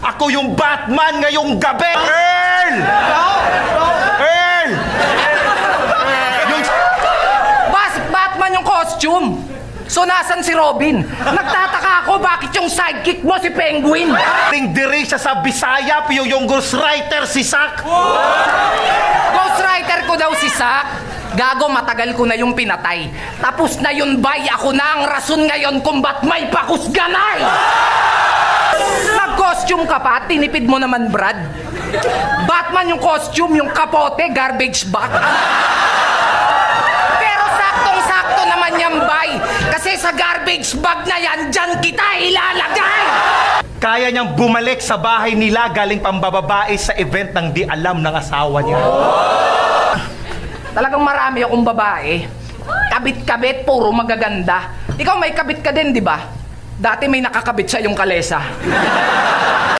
Ako yung Batman ngayong gabi! Earl! Earl! Yung... Batman yung costume. So, nasan si Robin? Nagtataka ako bakit yung sidekick mo si Penguin? Diri siya sa Bisaya, piyo yung ghostwriter si Sak. Ghostwriter ko daw si Sak. Gago, matagal ko na yung pinatay. Tapos na yun, bay. Ako na ang rason ngayon kung ba't may pakusganay. Nag-costume ka pa, tinipid mo naman, Brad. Batman yung costume, yung kapote, garbage bag. Pero saktong-sakto naman yan, bay. Kasi sa garbage bag na yan, dyan kita ilalagay. Kaya niyang bumalik sa bahay nila galing pambababae sa event ng di alam ng asawa niya. Talagang marami akong babae. Kabit-kabit, puro magaganda. Ikaw may kabit ka din, di ba? Dati may nakakabit sa yung kalesa.